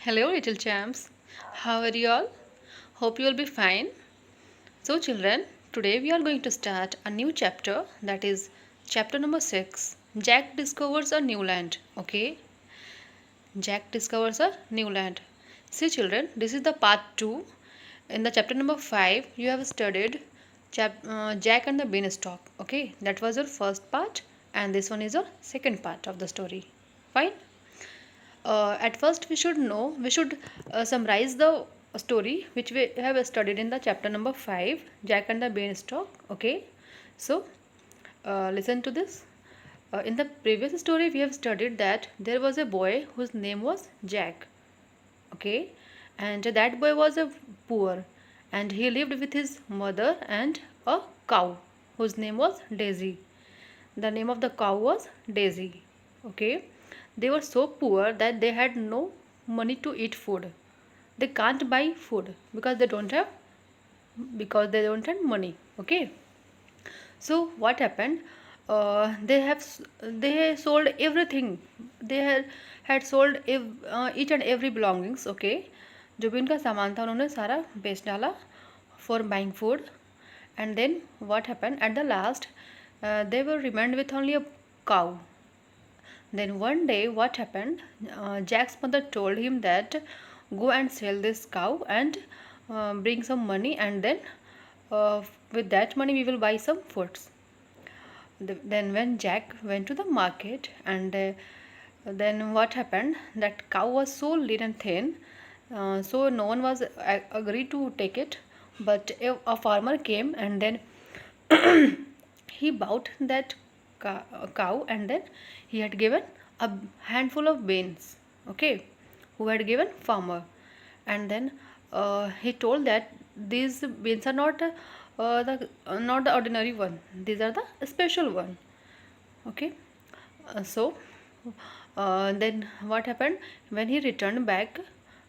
Hello, little champs. How are you all? Hope you will be fine. So, children, today we are going to start a new chapter, that is chapter number 6. Jack discovers a new land. Okay, Jack discovers a new land. See, children, this is the part 2. In the chapter number 5, you have studied Jack and the Beanstalk. Okay, that was your first part, and this one is your second part of the story. Fine. At first we should summarize the story which we have studied in the chapter number 5, Jack and the Beanstalk. Okay, so listen to this. In the previous story we have studied that there was a boy whose name was Jack. Okay, and that boy was a poor, and he lived with his mother and a cow whose name was Daisy. The name of the cow was Daisy. Okay, they were so poor that they had no money to eat food. They can't buy food because they don't have money. Okay, so what happened? They sold everything. They had sold each and every belongings. Okay, जो भी उनका सामान था उन्होंने सारा बेच डाला for buying food. And then what happened at the last? They were remained with only a cow. Then one day, what happened? Jack's mother told him that go and sell this cow and bring some money, and then with that money we will buy some foods. Then when Jack went to the market, and then what happened? That cow was so lean and thin, so no one was agreed to take it. But a farmer came, and then he bought that cow, and then he had given a handful of beans. Okay, who had given farmer. And then he told that these beans are not the ordinary one, these are the special one. Okay, so then what happened? When he returned back,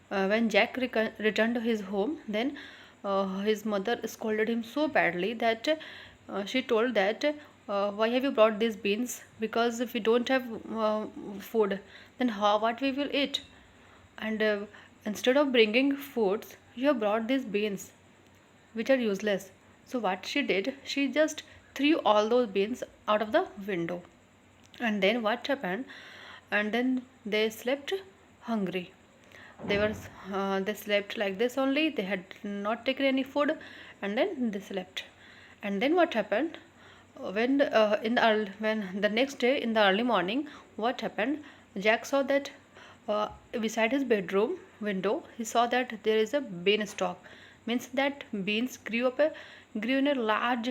when Jack returned to his home, then his mother scolded him so badly that she told that why have you brought these beans? Because if we don't have food, then what we will eat? And instead of bringing foods, you have brought these beans which are useless. So what she did, she just threw all those beans out of the window. And then what happened? And then they slept hungry. They slept like this only. They had not taken any food, and then they slept. And then what happened? When the next day in the early morning, what happened? Jack saw that beside his bedroom window, he saw that there is a beanstalk. Means that beans grew in a large,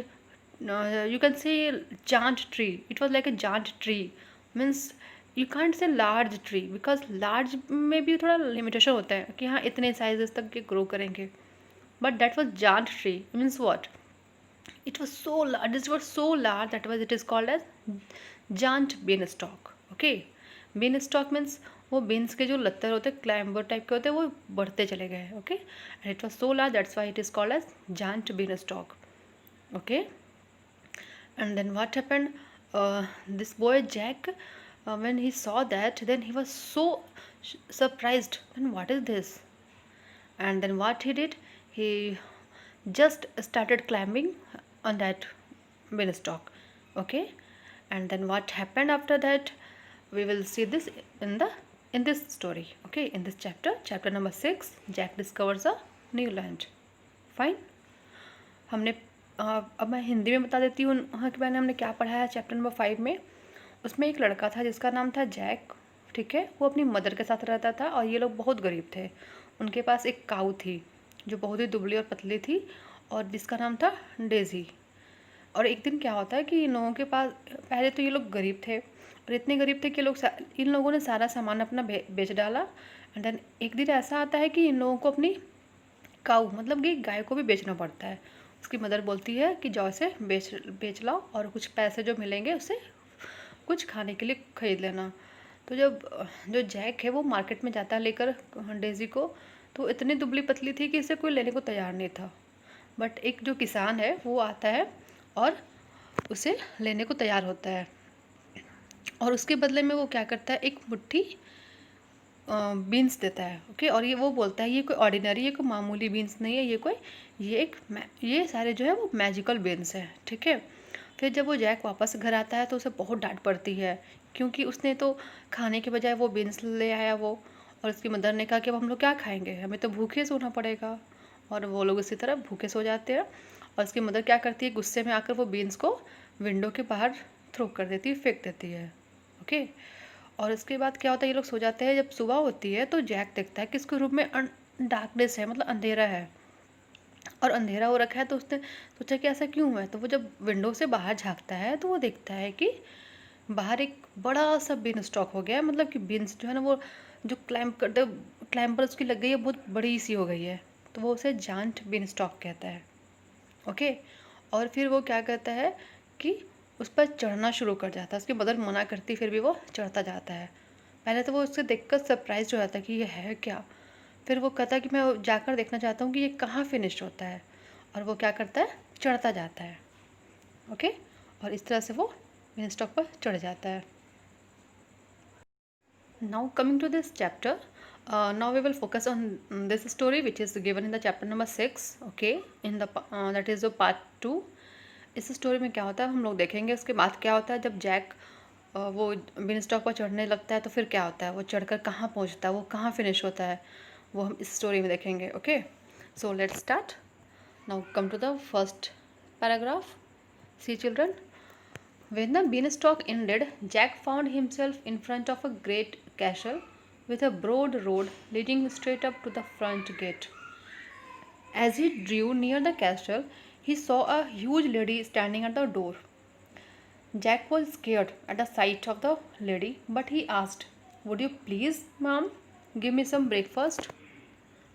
you can say, giant tree. It was like a giant tree. Means you can't say large tree because large में भी थोड़ा limitation होता है कि हाँ इतने sizes तक के ग्रो करेंगे. But that was giant tree. Means what? It was so large. This was so large that it is called as giant beanstalk. Okay, beanstalk means वो बीन्स के जो लत्तर होते हैं क्लाइंबर टाइप के होते हैं वो बढ़ते चले गए. Okay, and it was so large, that's why it is called as giant beanstalk. Okay, and then what happened? This boy Jack, when he saw that, then he was so surprised. Then what is this? And then what he did? He just started climbing on that beanstalk. Okay, and then what happened after that? We will see this in this story. Okay, in this chapter number 6, Jack discovers a new land. Fine. हमने अब मैं हिंदी में बता देती हूँ कि मैंने हमने क्या पढ़ा है चैप्टर नंबर 5 में. उसमें एक लड़का था जिसका नाम था जैक. ठीक है, वो अपनी मदर के साथ रहता था और ये लोग बहुत गरीब थे. उनके पास एक काऊ थी जो बहुत ही दुबली और पतली थी और जिसका नाम था डेजी. और एक दिन क्या होता है कि इन लोगों के पास, पहले तो ये लोग गरीब थे और इतने गरीब थे कि इन लोगों ने सारा सामान अपना बेच डाला. एंड देन एक दिन ऐसा आता है कि इन लोगों को अपनी काऊ मतलब कि गाय को भी बेचना पड़ता है. उसकी मदर बोलती है कि जाओ इसे बेच लाओ और कुछ पैसे जो मिलेंगे उससे कुछ खाने के लिए खरीद लेना. तो जब जो जैक है वो मार्केट में जाता है लेकर डेजी को, तो इतनी दुबली पतली थी कि इसे कोई लेने को तैयार नहीं था. बट एक जो किसान है वो आता है और उसे लेने को तैयार होता है. और उसके बदले में वो क्या करता है, एक मुट्ठी बीन्स देता है। ओके, और ये वो बोलता है ये कोई ऑर्डिनरी, ये कोई मामूली बीन्स नहीं है, ये सारे जो है वो मैजिकल बीन्स हैं। ठीक है। फिर जब वो जैक वापस घर आता है तो उसे बहुत डांट पड़ती है, क्योंकि उसने तो खाने के बजाय वो बीन्स ले आया वो। और उसकी मदर ने कहा कि अब हम लोग क्या खाएंगे, हमें तो भूखे सोना पड़ेगा। और वो लोग इसी तरह भूखे सो जाते हैं। और उसकी मदर क्या करती है, गुस्से में आकर वो बीन्स को विंडो के बाहर थ्रो कर देती है, फेंक देती है। ओके। और उसके बाद क्या होता है, ये लोग सो जाते हैं। जब सुबह होती है तो जैक देखता है कि इसके रूम में डार्कनेस है, मतलब अंधेरा है। और अंधेरा हो रखा है तो उसने सोचा कि ऐसा क्यों हुआ है। तो वो जब विंडो से बाहर झांकता है तो वो देखता है कि बाहर एक बड़ा सा बिन स्टॉक हो गया है, मतलब कि बिन्स जो है ना वो जो क्लैम्प पर उसकी लग गई है, बहुत बड़ी सी हो गई है। तो वो उसे जांट बिन स्टॉक कहता है। ओके। और फिर वो क्या कहता है कि उस पर चढ़ना शुरू कर जाता है। उसकी मदर मना करती फिर भी वो चढ़ता जाता है। पहले तो वो उससे देखकर सरप्राइज हो जाता है कि ये है क्या। फिर वो कहता है कि मैं जाकर देखना चाहता हूँ कि ये कहाँ फिनिश होता है। और वो क्या करता है, चढ़ता जाता है। ओके। और इस तरह से वो मेन स्टॉक पर चढ़ जाता है। Now coming to this chapter, now we will focus on this story which is given in the chapter number 6. Okay, in the that is the part 2. इस स्टोरी में क्या होता है हम लोग देखेंगे। उसके बाद क्या होता है जब जैक वो बिन स्टॉक पर चढ़ने लगता है तो फिर क्या होता है, वो चढ़कर कहाँ पहुँचता है, वो कहाँ फिनिश होता है, वो हम इस स्टोरी में देखेंगे। Okay, so let's start. Now come to the first paragraph. See children, when the beanstalk ended, Jack found himself in front of a great castle with a broad road leading straight up to the front gate. As he drew near the castle, he saw a huge lady standing at the door. Jack was scared at the sight of the lady, but he asked, "Would you please, ma'am, give me some breakfast?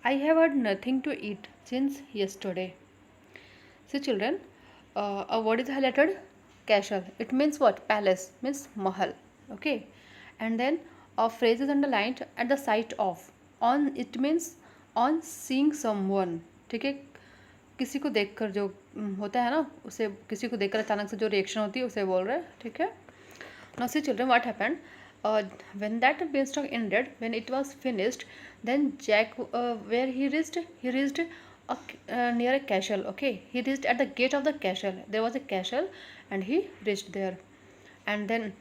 I have had nothing to eat since yesterday." See, children, a word is highlighted, castle. It means what? Palace, means mahal. Okay. And then a phrase is underlined at the sight of. On, it means on seeing someone. ठीक है, किसी को देखकर जो होता है ना, उसे किसी को देखकर अचानक से जो रिएक्शन होती है उसे बोल रहे हैं। ठीक है। Now see children, what happened? When that beanstalk ended, when it was finished, then Jack, where he reached near a castle. Okay, he reached at the gate of the castle. There was a castle, and he reached there. And then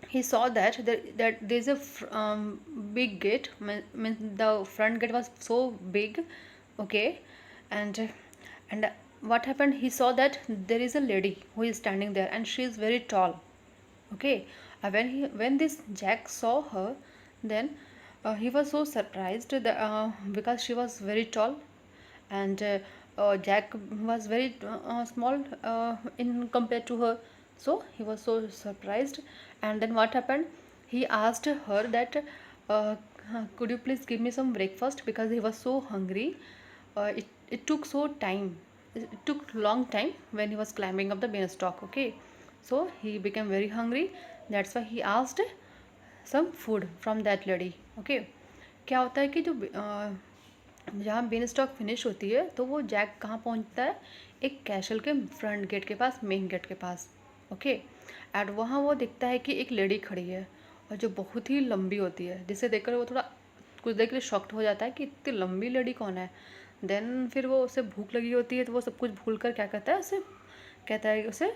he saw that there's a big gate. Means the front gate was so big. Okay, and what happened? He saw that there is a lady who is standing there, and she is very tall. Okay, when this Jack saw her, then he was so surprised that, because she was very tall, and Jack was very small in compared to her. So he was so surprised. And then what happened? He asked her that, could you please give me some breakfast, because he was so hungry. It took so time. It took long time when he was climbing up the beanstalk. Okay, so he became very hungry. That's why he asked some food from that lady. Okay, क्या होता है कि जो जहाँ Ben stock finish होती है तो वो जैक कहाँ पहुँचता है, एक कैसल के फ्रंट गेट के पास, मेन गेट के पास। ओके, एंड वहाँ वो दिखता है कि एक लेडी खड़ी है और जो बहुत ही लंबी होती है, जिसे देखकर वो थोड़ा कुछ देर के लिए शॉक्ड हो जाता है कि इतनी लंबी लेडी कौन है। देन फिर वो उसे भूख लगी होती है तो वो सब कुछ भूल कर क्या कहता है, उसे कहता है कि उसे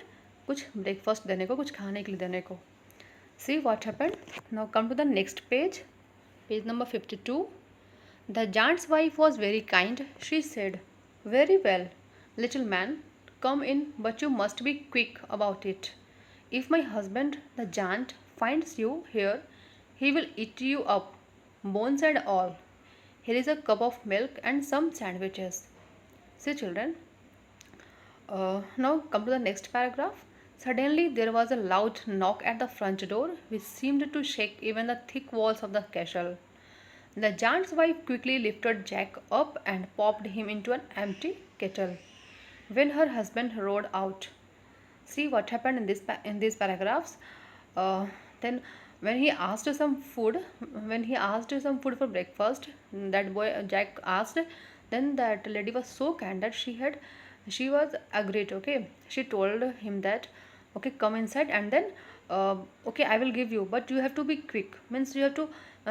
कुछ ब्रेकफास्ट देने को, कुछ खाने के लिए देने को। See what happened. Now come to the next page, page number 52. The giant's wife was very kind. She said, "Very well, little man, come in, but you must be quick about it. If my husband, the giant, finds you here, he will eat you up, bones and all. Here is a cup of milk and some sandwiches." See, children, now come to the next paragraph. Suddenly, there was a loud knock at the front door, which seemed to shake even the thick walls of the castle. The giant's wife quickly lifted Jack up and popped him into an empty kettle. When her husband rode out, see what happened in these paragraphs. Then, when he asked some food for breakfast, that boy Jack asked. Then that lady was so kind that she was agreed. Okay, she told him that, okay, come inside, and then okay, I will give you, but you have to be quick. Means you have to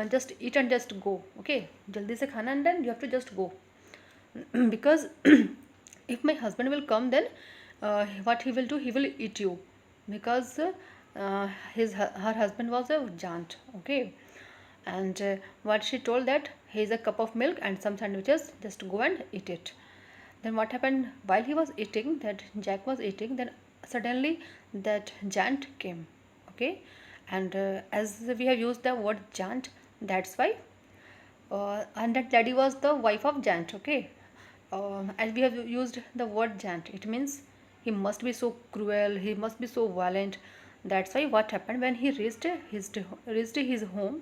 just eat and just go. Okay, jaldi se khana and then you have to just go. Because if my husband will come, then what he will do, he will eat you, because her husband was a giant. Okay, and what she told, that here's a cup of milk and some sandwiches, just go and eat it. Then what happened, while he was eating, that Jack was eating, then suddenly that giant came. Okay, and as we have used the word giant, that's why and that lady was the wife of giant. Okay, as we have used the word giant, it means he must be so cruel, he must be so violent. That's why what happened, when he reached his home,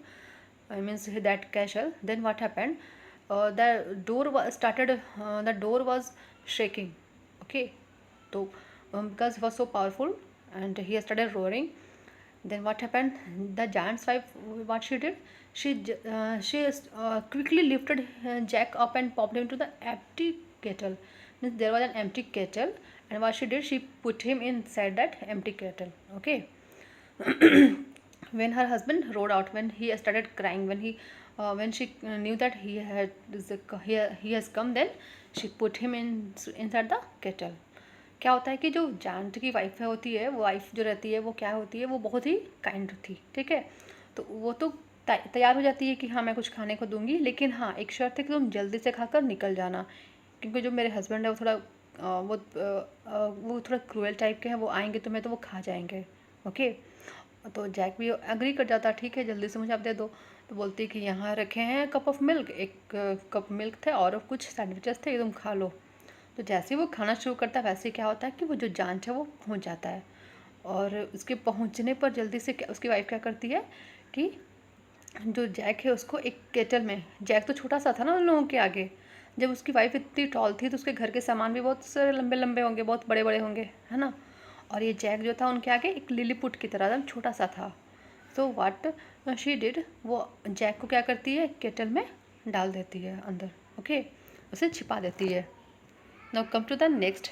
I means that castle, then what happened, the door was shaking. Okay, so because he was so powerful and he started roaring. Then what happened, the giant's wife, what she did, she quickly lifted Jack up and popped him to the empty kettle. Means there was an empty kettle, and what she did, she put him inside that empty kettle. Okay. When her husband rode out, when he started crying, when she knew that he has come, then she put him inside the kettle. क्या होता है कि जो जांट की wife होती है, वो wife जो रहती है, वो क्या होती है, वो बहुत ही काइंड थी. ठीक है, तो वो तो तैयार हो जाती है कि हाँ मैं कुछ खाने को दूंगी, लेकिन हाँ एक शर्त है कि तुम जल्दी से खाकर निकल जाना, क्योंकि जो मेरे हस्बैंड है वो थोड़ा वो थोड़ा क्रूएल टाइप के हैं, वो आएंगे तुम्हें तो वो खा जाएंगे. ओके, तो जैक भी एग्री कर जाता, ठीक है जल्दी से मुझे आप दे दो. तो बोलती है कि यहाँ रखे हैं कप ऑफ मिल्क, एक कप मिल्क थे और कुछ सैंडविचेस थे, ये तुम खा लो. तो जैसे ही वो खाना शुरू करता है, वैसे क्या होता है कि वो जो जांच है वो पहुंच जाता है. और उसके पहुंचने पर जल्दी से उसकी वाइफ क्या करती है कि जो जैक है उसको एक केटल में, जैक तो छोटा सा था ना उन लोगों के आगे, जब उसकी वाइफ इतनी टॉल थी तो उसके घर के सामान भी बहुत सारे लंबे लंबे होंगे, बहुत बड़े बड़े होंगे, है ना. और ये जैक जो था उनके आगे एक लिलीपुट की तरह एकदम छोटा सा था. तो वाट शी डिड, वो जैक को क्या करती है, केटल में डाल देती है अंदर. ओके, उसे छिपा देती है. Now come to the next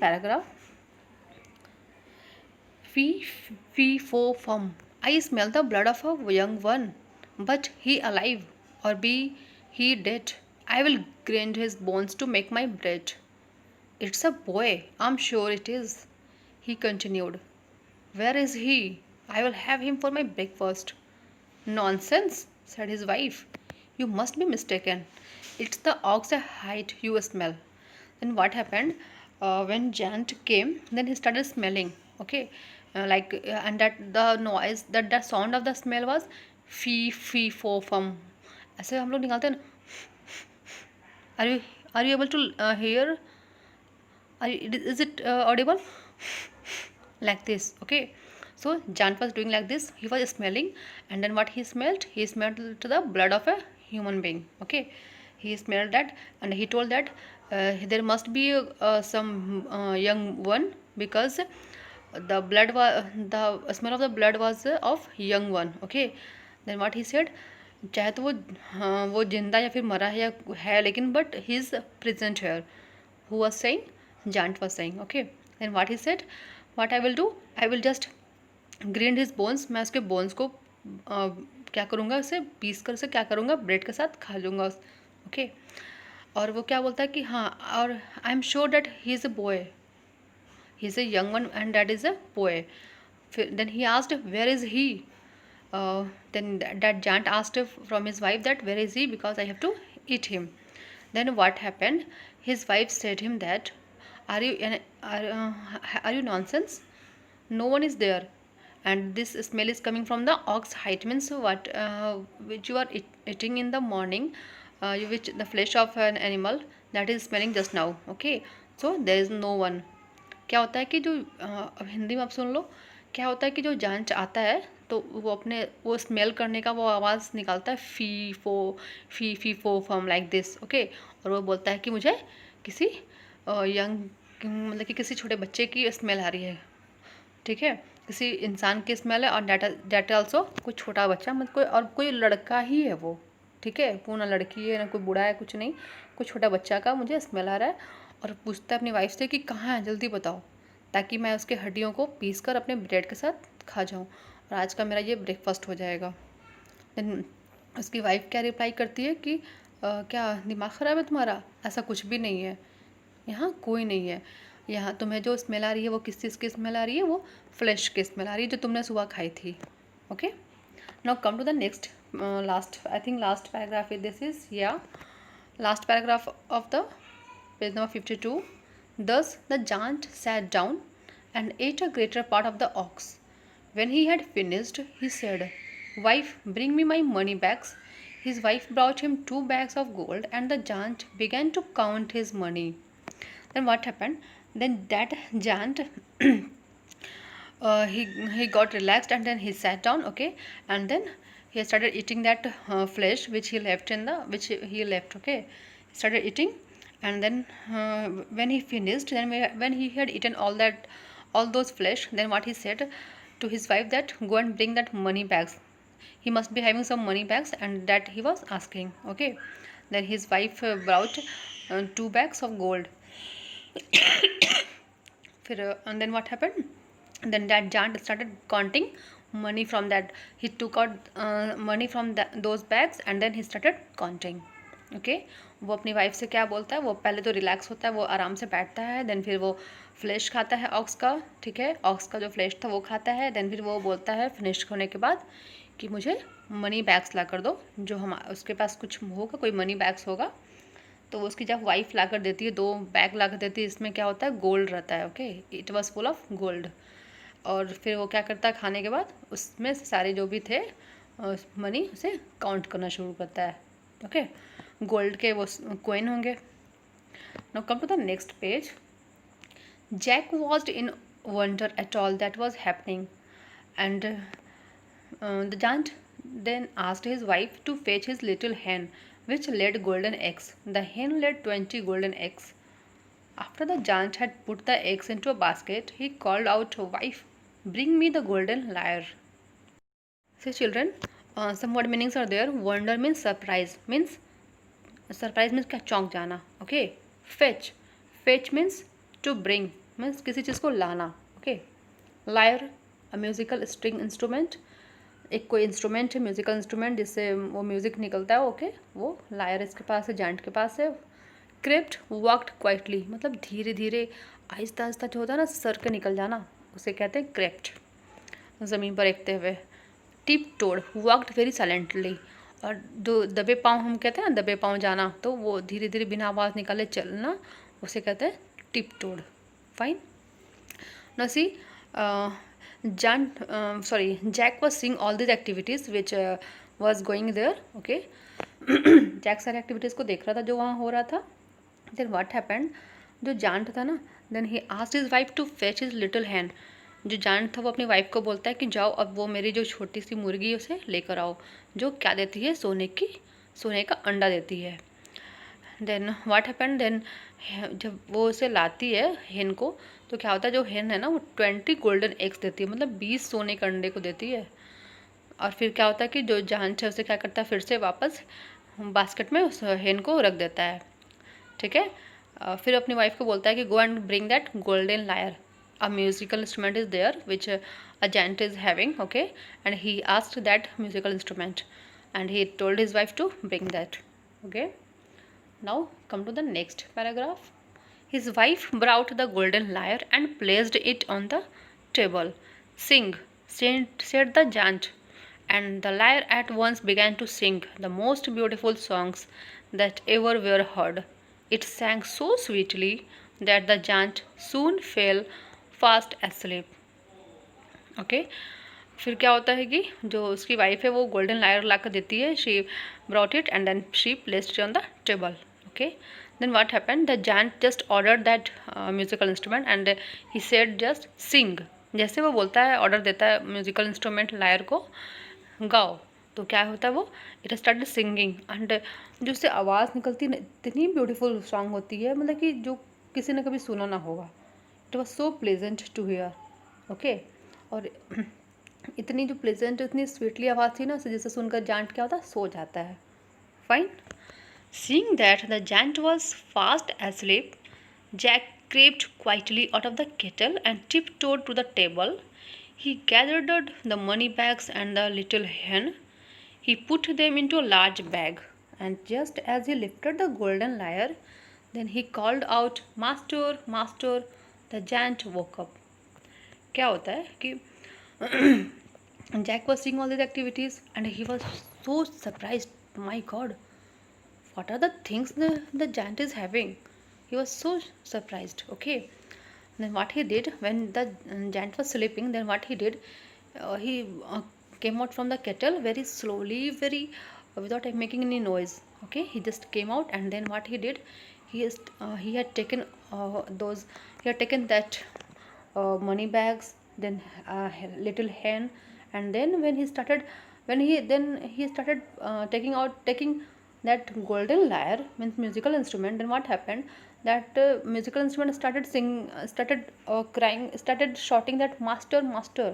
paragraph. Fee, fo, fum. I smell the blood of a young one, but he alive, or be he dead. I will grind his bones to make my bread. It's a boy, I'm sure it is, he continued. Where is he? I will have him for my breakfast. Nonsense, said his wife. You must be mistaken. It's the ox hide you smell. Then what happened? When Jant came, then he started smelling. Okay, and that the noise, that the sound of the smell was fee fee fo fum. ऐसे हम लोग निकालते हैं ना. Are you able to hear? Is it audible? Like this. Okay. So Jant was doing like this. He was smelling, and then what he smelled? He smelled to the blood of a human being. Okay, he smelled that, and he told that there must be some young one, because the smell of the blood was of young one. Okay, then what he said, चाहे तो वो जिंदा या फिर मरा है या है, लेकिन but he is present here. Who was saying, giant was saying. Okay, then what he said, what I will do, I will just grind his bones. मैं उसके बोन्स को क्या करूँगा, उसे पीस कर उसे क्या करूँगा, ब्रेड के साथ खा लूँगा. ओके, और वो क्या बोलता है कि हाँ, और I am sure that he is a boy, he is a young one and that is a boy. Then he asked where is he. Then that giant asked from his wife that where is he, because I have to eat him. Then what happened, his wife said him that are you nonsense, no one is there, and this smell is coming from the ox hide. Means what, which you are eating in the morning, which the flesh of an animal, that is smelling just now. Okay, so there is no one. क्या होता है कि जो अब हिंदी में आप सुन लो, क्या होता है कि जो जांच आता है तो वो स्मेल करने का वो आवाज़ निकालता है, फी फो फम लाइक दिस. ओके, और वो बोलता है कि मुझे किसी यंग, मतलब कि किसी छोटे बच्चे की स्मेल आ रही है. ठीक है, किसी इंसान की स्मेल है, और डेट आल्सो कोई छोटा बच्चा, मतलब कोई लड़का ही है वो. ठीक है, वो ना लड़की है ना कोई बूढ़ा है, कुछ नहीं, कोई छोटा बच्चा का मुझे स्मेल आ रहा है. और पूछता है अपनी वाइफ से कि कहाँ है, जल्दी बताओ, ताकि मैं उसके हड्डियों को पीस कर अपने ब्रेड के साथ खा जाऊँ, और आज का मेरा ये ब्रेकफास्ट हो जाएगा. देन उसकी वाइफ क्या रिप्लाई करती है कि क्या दिमाग ख़राब है तुम्हारा, ऐसा कुछ भी नहीं है, यहाँ कोई नहीं है, यहाँ तुम्हें जो स्मेल आ रही है वो किस चीज़ की स्मेल आ रही है, वो फ्लैश की स्मेल आ रही है जो तुमने सुबह खाई थी. Okay. Now come to the next, last paragraph. This is, yeah, last paragraph of the page number 52. Thus the giant sat down and ate a greater part of the ox. When he had finished, he said, "Wife, bring me my money bags." His wife brought him 2 bags of gold, and the giant began to count his money. Then what happened? Then that giant he got relaxed, and then he sat down. Okay. And then he started eating that flesh which he left he left. Okay. He started eating, and then when he finished, then when he had eaten all those flesh, then what he said to his wife, that go and bring that money bags. He must be having some money bags, and that he was asking. Okay. Then his wife brought 2 bags of gold. And then what happened? Then that giant started counting money from that. He took out money from those bags, and then he started counting. Okay. वो अपनी wife से क्या बोलता है, वो पहले तो relax होता है, वो आराम से बैठता है, देन फिर वो फ्लैश खाता है ऑक्स का. ठीक है. ऑक्स का जो फ्लैश था वो खाता है. देन फिर वो बोलता है फिनिश होने के बाद कि मुझे मनी बैग्स ला कर दो, जो हम उसके पास कुछ होगा, कोई मनी बैग्स होगा. तो वो उसकी जब वाइफ ला कर देती है, 2 बैग ला कर देती है, इसमें क्या होता है, गोल्ड रहता है. Okay. It was full of gold. और फिर वो क्या करता है, खाने के बाद उसमें से सारे जो भी थे मनी उसे काउंट करना शुरू करता है. ओके. गोल्ड के वो कॉइन होंगे. Now come to the next page. Jack was in wonder at all that was happening, and the giant then asked his wife to fetch his little hen which laid golden eggs. The hen laid 20 golden eggs. After the giant had put the eggs into a basket, he called out, "Wife, bring me the golden lyre." So children, some word meanings are there. Wonder means surprise. Surprise means क्या, चौंक जाना. Okay. Fetch means to bring, means किसी चीज़ को लाना. Okay. Lyre, a musical string instrument. एक कोई instrument है, musical instrument, जिससे वो म्यूज़िक निकलता है. ओके. वो लायर इसके पास है, जाइंट के पास है. क्रिप्ट, वॉक्ड क्वाइटली, मतलब धीरे धीरे आहिस्ता आहिस्ता जो होता है ना, सर के निकल जाना, उसे कहते हैं क्रिप्ट, ज़मीन पर रखते हुए. Tiptoed, walked very silently. और जो दबे पाँव हम कहते हैं ना, दबे पाँव जाना, तो वो धीरे धीरे बिना आवाज़ निकाले चलना, उसे कहते हैं tiptoed. Fine. Now see, Jack was seeing all these activities which was going there. Okay. Jack सारे एक्टिविटीज़ को देख रहा था जो वहाँ हो रहा था. Then what happened? जो जांट था ना, then he asked his wife to fetch his little hen. जो जांट था वो अपनी वाइफ को बोलता है कि जाओ अब वो मेरी जो छोटी सी मुर्गी है उसे लेकर आओ, जो क्या देती है, सोने का अंडा देती है. देन व्हाट हैपन, देन जब वो उसे लाती है हेन को, तो क्या होता है, जो हेन है ना वो 20 गोल्डन एग्स देती है, मतलब 20 सोने के अंडे को देती है. और फिर क्या होता है कि जो जांच है उसे क्या करता है, फिर से वापस बास्केट में उस हेन को रख देता है. ठीक है. फिर अपनी वाइफ को बोलता है कि go and bring that golden lyre. A musical instrument is there which a giant is having. Okay. And he asked that musical instrument, and he told his wife to bring that. Okay. Now come to the next paragraph. His wife brought the golden lyre and placed it on the table. Sing, said the giant, and the lyre at once began to sing the most beautiful songs that ever were heard. It sang so sweetly that the giant soon fell fast asleep. Okay. फिर क्या होता है कि जो उसकी wife है वो golden lawyer ला कर देती है. She brought it and then she placed it on the table. Okay. Then what happened, the giant just order that musical instrument and he said just sing. जैसे वो बोलता है, ऑर्डर देता है म्यूजिकल इंस्ट्रूमेंट लायर को, गाओ, तो क्या होता है, वो इट स्टार्टेड सिंगिंग. एंड जो उससे आवाज़ निकलती है इतनी ब्यूटीफुल सॉन्ग होती है, मतलब कि जो किसी ने कभी सुना ना होगा. It was so pleasant to hear. Okay. और इतनी जो प्लेजेंट, इतनी स्वीटली आवाज़ थी ना, उसे जिसे सुनकर जांट क्या होता है, सो जाता है. Fine. Seeing that the giant was fast asleep, Jack crept quietly out of the kettle and tiptoed to the table. He gathered the money bags and the little hen. He put them into a large bag, and just as he lifted the golden lyre, then he called out, "Master, master!" The giant woke up. क्या होता है कि Jack was seeing all these activities and he was so surprised. My God, what are the things the giant is having? He was so surprised. Okay. Then what he did when the giant was sleeping, then what he did, he came out from the kettle very slowly, very without making any noise. Okay, he just came out, and then what he did, he had taken those, he had taken that money bags, then little hen, and then when he started taking that golden lyre, means musical instrument. Then what happened, that musical instrument started crying, started shouting that master, master.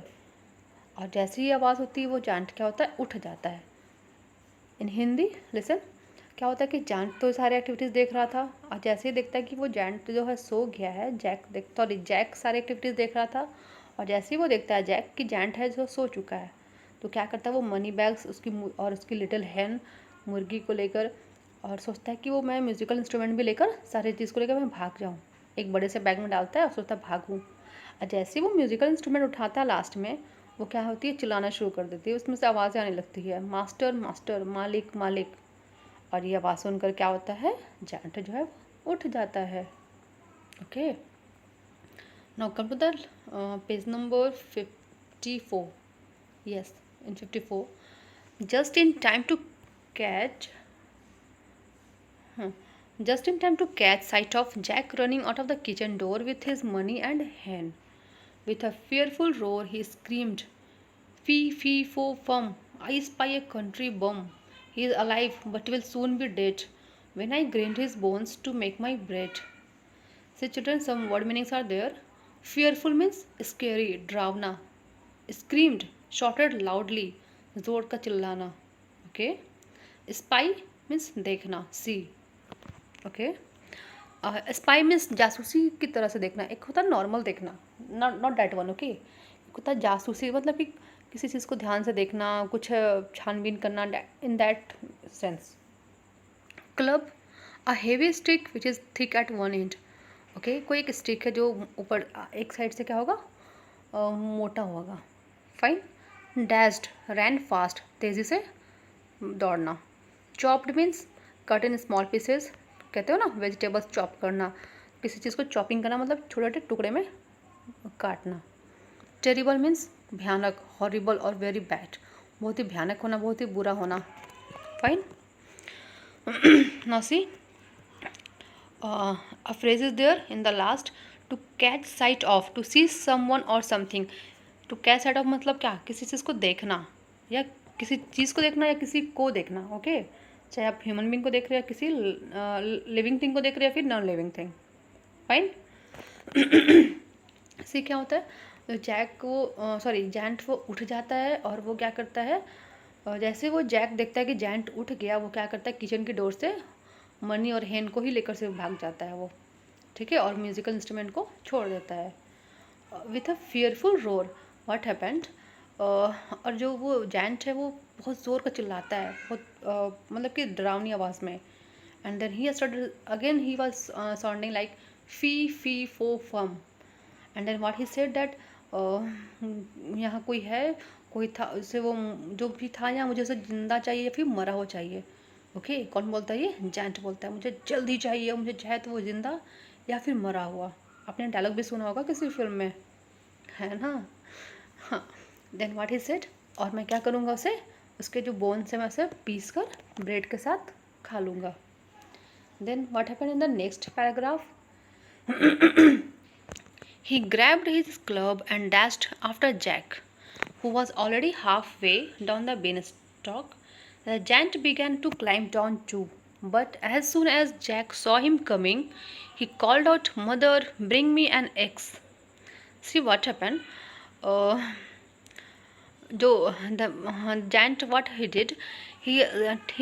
और जैसे ही आवाज़ होती है वो जांट क्या होता है, उठ जाता है. इन हिंदी लिसन, क्या होता है कि जांट तो सारी एक्टिविटीज़ देख रहा था, और जैसे ही देखता है कि वो जांट जो है सो गया है, जैक सारी एक्टिविटीज़ देख रहा था, और जैसे ही वो देखता है जैक कि जांट है जो सो चुका है, तो क्या करता है वो मनी बैग्स और उसकी लिटिल हैन मुर्गी को लेकर, और सोचता है कि वो मैं म्यूज़िकल इंस्ट्रूमेंट भी लेकर सारी चीज़ को लेकर मैं भाग जाऊँ. एक बड़े से बैग में डालता है और सोचता है भागूँ. और जैसे ही वो म्यूज़िकल इंस्ट्रूमेंट उठाता है लास्ट में, वो क्या होती है, चिल्लाना शुरू कर देती है, उसमें से आवाज़ें आने लगती है, मास्टर मास्टर, मालिक मालिक. और ये आवाज़ सुनकर क्या होता है, जांट जो है उठ जाता है. Okay, now come to the page number 54. Yes, in 54. Just in time to catch just in time to catch sight of Jack running out of the kitchen door with his money and hen. With a fearful roar, he screamed, "Fee, fee, fo, fum! I spy a country bum. He is alive, but will soon be dead, when I grind his bones to make my bread." So, children, some word meanings are there. Fearful means scary, डरावना. Screamed, shouted loudly, जोर का चिल्लाना. Okay. Spy means देखना, see. Okay. Spy means जासूसी की तरह से देखना. एक होता है नॉर्मल देखना, नॉट दैट वन. ओके, एक होता है जासूसी, मतलब कि किसी चीज़ को ध्यान से देखना, कुछ छानबीन करना, in that sense. Club, a heavy stick which is thick eight one and. Okay, कोई एक स्टिक है जो ऊपर एक साइड से क्या होगा, मोटा होगा. फाइन. डैश्ड, रैन फास्ट, तेज़ी से दौड़ना. Chopped means cut in small pieces. कहते हो ना वेजिटेबल्स चॉप करना, किसी चीज़ को चॉपिंग करना मतलब छोटे छोटे टुकड़े में काटना. टेरिबल मीन्स भयानक, हॉरिबल और वेरी बैड, बहुत ही भयानक होना, बहुत ही बुरा होना. Fine. Now see, a phrase is there in the last, to catch sight of, to see someone or something. To catch sight of मतलब क्या, किसी चीज़ को देखना, या किसी चीज़ को देखना या किसी को देखना. ओके, चाहे आप ह्यूमन बींग को देख रहे हैं, किसी लिविंग थिंग को देख रहे हैं, फिर नॉन लिविंग थिंग. फाइन. सी क्या होता है, जैक को जैंट वो उठ जाता है, और वो क्या करता है, जैसे वो जैक देखता है कि जैंट उठ गया, वो क्या करता है किचन की डोर से मनी और हेन को ही लेकर से भाग जाता है वो. ठीक है, और म्यूजिकल इंस्ट्रूमेंट को छोड़ देता है. With a fearful roar, what happened, और जो वो जैंट है वो बहुत ज़ोर का चिल्लाता है, बहुत मतलब कि डरावनी आवाज़ में. And then he started again, he was sounding like fee fi fo fum. And then what he said that, यहाँ कोई है, कोई था, उसे वो जो भी था यहाँ, मुझे उसे जिंदा चाहिए या फिर मरा हो चाहिए. ओके, कौन बोलता है, ये जैंट बोलता है, मुझे जल्दी चाहिए, मुझे चाहे तो वो जिंदा या फिर मरा हुआ. आपने डायलॉग भी सुना होगा किसी फिल्म में, है ना. हाँ. देन व्हाट ही सेड, और मैं क्या करूँगा, उसे उसके जो बोन्स हैं मैं उसे पीस कर ब्रेड के साथ खा लूँगा. Then what happened in the next paragraph, he grabbed his club and dashed after Jack, who was already halfway down the beanstalk. The giant began to climb down too, but as soon as Jack saw him coming, he called out, "Mother, bring me an axe." See what happened. The giant, what he did, he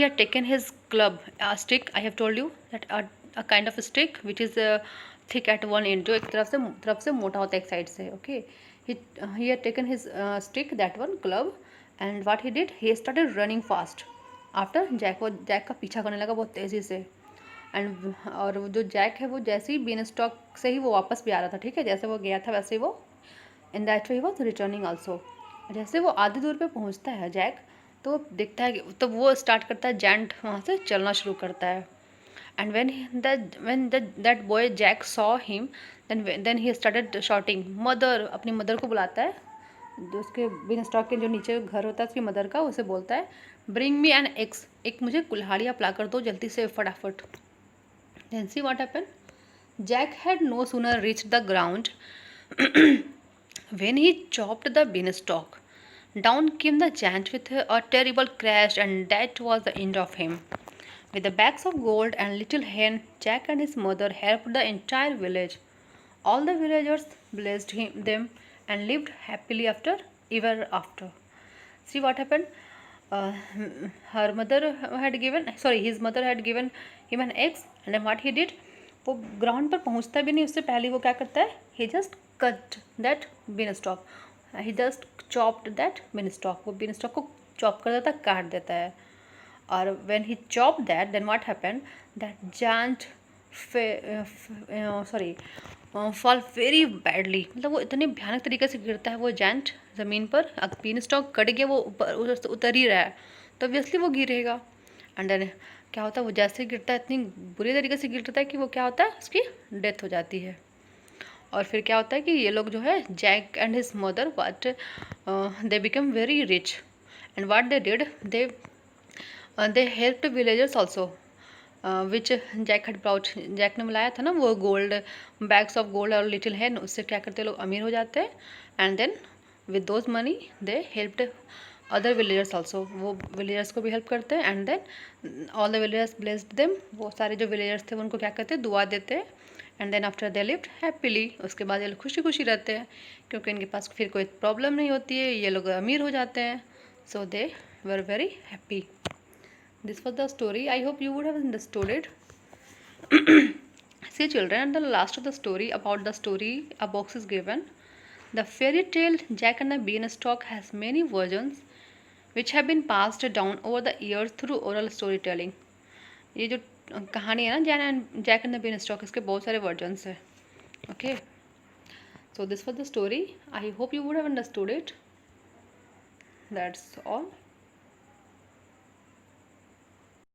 had taken his club, a stick. I have told you that a kind of a stick which is thick at one end, जो एक तरफ से मोटा होता है एक side से. Okay, he had taken his stick, that one club, and what he did, he started running fast after Jack. वो जैक का पीछा करने लगा बहुत तेज़ी से। एंड और वो जो जैक है वो जैसे ही बीन स्टॉक से ही वो वापस भी आ रहा था, ठीक है, जैसे वो गया था वैसे ही वो in that way he was returning also. जैसे वो आधी दूर पे पहुंचता है जैक, तो दिखता है कि तो वो स्टार्ट करता है, जेंट वहाँ से चलना शुरू करता है। And when that boy Jack saw him, then he started shouting mother, अपनी मदर को बुलाता है, जो उसके बिन स्टॉक के जो नीचे घर होता है उसकी मदर का, उसे बोलता है ब्रिंग मी एन एग्स, एक मुझे कुल्हाड़ियाँ ला कर दो जल्दी से फटाफट। Then see what happened. Jack had no sooner reached the ground when he chopped the beanstalk. Down came the giant with a terrible crash, and that was the end of him. With the bags of gold and little hen, Jack and his mother helped the entire village. All the villagers blessed them and lived happily ever after. See what happened? Uh, her mother had given, sorry, his mother had given him an eggs, and then what he did, वो ground पर पहुंचता भी नहीं उससे पहले वो क्या करता है, he just cut that beanstalk, he just chopped that beanstalk, वो बीन स्टॉक को चॉप कर देता है, काट देता है। और when he chop that, then what happened, that giant sorry fall very badly, मतलब वो इतने भयानक तरीके से गिरता है वो जैंट ज़मीन पर। अब बीन स्टॉक कट गया, वो ऊपर उतर ही रहा है तो ऑब्वियसली वो गिरेगा। एंड देन क्या होता है, वो जैसे गिरता है इतनी बुरी तरीके से गिरता है कि वो क्या होता है, उसकी डेथ हो जाती है। और फिर क्या होता है कि ये लोग जो है Jack and his mother what they become very rich, and what they did, they helped villagers also which Jack had brought, Jack ने मिलाया था ना वो गोल्ड, बैग्स ऑफ गोल्ड और लिटिल है, उससे क्या करते हैं लोग अमीर हो जाते हैं। And then with those money they helped other villagers also, वो विलेजर्स को भी हेल्प करते हैं। And then all the villagers blessed them, वो सारे जो विलेजर्स थे उनको क्या कहते हैं, दुआ देते हैं। And then after they lived happily, उसके बाद ये लोग खुशी खुशी रहते हैं क्योंकि इनके पास फिर कोई प्रॉब्लम नहीं होती है, ये लोग अमीर हो जाते हैं। So they were very happy. This was the story. I hope you would have understood it. See, children, at the last of the story, about the story, a box is given. The fairy tale Jack and the Beanstalk has many versions which have been passed down over the years through oral storytelling. ये जो कहानी है ना Jack and the beanstalk, इसके बहुत सारे versions हैं। Okay, so this was the story. I hope you would have understood it. That's all.